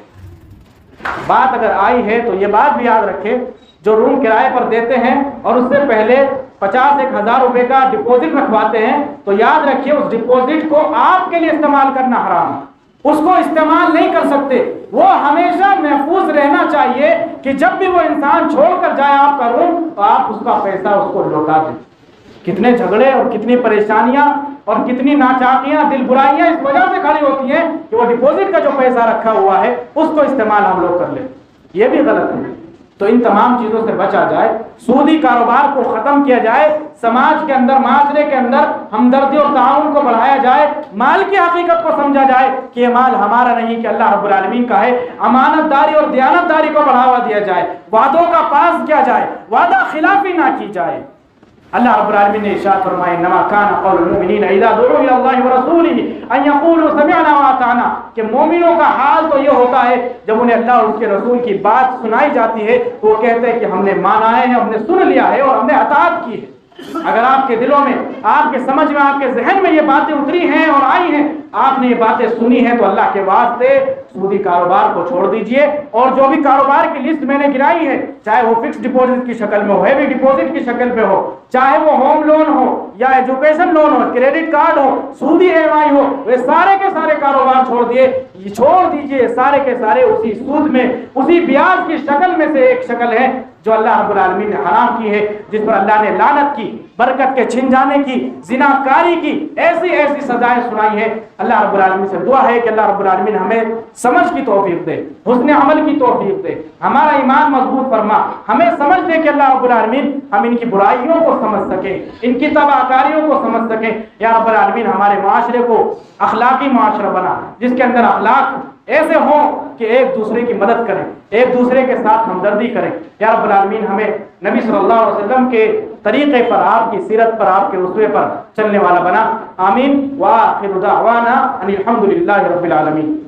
بات اگر آئی ہے تو یہ بات بھی یاد رکھے، جو روم کرائے پر دیتے ہیں اور اس سے پہلے 50-1000 روپے کا ڈپوزٹ رکھواتے ہیں تو یاد رکھیے اس ڈپوزٹ کو آپ کے لیے استعمال کرنا حرام ہے. اس کو استعمال نہیں کر سکتے. وہ ہمیشہ محفوظ رہنا چاہیے کہ جب بھی وہ انسان چھوڑ کر جائے آپ کا روم تو آپ اس کا پیسہ اس کو لوٹا دیں. کتنے جھگڑے اور کتنی پریشانیاں اور کتنی ناچاکیاں، دل برائیاں اس وجہ سے کھڑی ہوتی ہیں کہ وہ ڈپوزٹ کا جو پیسہ رکھا ہوا ہے اس کو استعمال ہم لوگ کر لیں. یہ بھی غلط ہے. تو ان تمام چیزوں سے بچا جائے، سودی کاروبار کو ختم کیا جائے، سماج کے اندر، معاشرے کے اندر ہمدردی اور تعاون کو بڑھایا جائے، مال کی حقیقت کو سمجھا جائے کہ یہ مال ہمارا نہیں کہ اللہ رب العالمین کا ہے، امانت داری اور دیانت داری کو بڑھاوا دیا جائے، وعدوں کا پاس کیا جائے، وعدہ خلافی نہ کی جائے۔ اللہ رب العالمین نے ارشاد فرمایا انما کان قول المؤمنین اذا دعوا الی اللہ ورسولہ ان یقولوا سمعنا واطعنا، کہ مومنوں کا حال تو یہ ہوتا ہے جب انہیں اللہ اور اس کے رسول کی بات سنائی جاتی ہے تو وہ کہتے ہیں کہ ہم نے مانا ہے، ہم نے سن لیا ہے اور ہم نے اطاعت کی ہے۔ اگر آپ کے دلوں میں، آپ کے سمجھ میں، آپ کے ذہن میں یہ باتیں اتری ہیں اور آئی ہیں، آپ نے یہ باتیں سنی ہیں، تو اللہ کے واسطے سودی کاروبار کو چھوڑ دیجئے، اور جو بھی کاروبار کی لسٹ میں نے گرائی ہے، چاہے وہ فکس ڈپوزٹ کی شکل میں ہو، ہیوی ڈپوزٹ کی شکل پہ ہو، چاہے وہ ہوم لون ہو یا ایجوکیشن لون ہو، کریڈٹ کارڈ ہو، سودی EMI ہو، وہ سارے کے سارے کاروبار چھوڑ دیجئے، سارے کے سارے اسی سود میں، اسی بیاج کی شکل میں سے ایک شکل ہے جو اللہ رب العالمین نے حرام کی ہے، جس پر اللہ نے لعنت کی، برکت کے چھن جانے کی، زناکاری کی ایسی ایسی سزائیں سنائی ہیں۔ اللہ رب العالمین سے دعا ہے کہ اللہ رب العالمین ہمیں سمجھ کی توفیق دے، حسن عمل کی توفیق دے، ہمارا ایمان مضبوط فرما، ہمیں سمجھ دے کہ اللہ رب العالمین ہم ان کی برائیوں کو سمجھ سکیں، ان کی تباہ کاریوں کو سمجھ سکیں۔ یا رب العالمین ہمارے معاشرے کو اخلاقی معاشرہ بنا، جس کے اندر اخلاق ایسے ہوں کہ ایک دوسرے کی مدد کریں، ایک دوسرے کے ساتھ ہمدردی کریں۔ یا رب العالمین ہمیں نبی صلی اللہ علیہ وسلم کے طریقے پر، آپ کی سیرت پر، آپ کے اسوے پر چلنے والا بنا۔ آمین۔ وآخر دعوانا ان الحمد للہ رب العالمین۔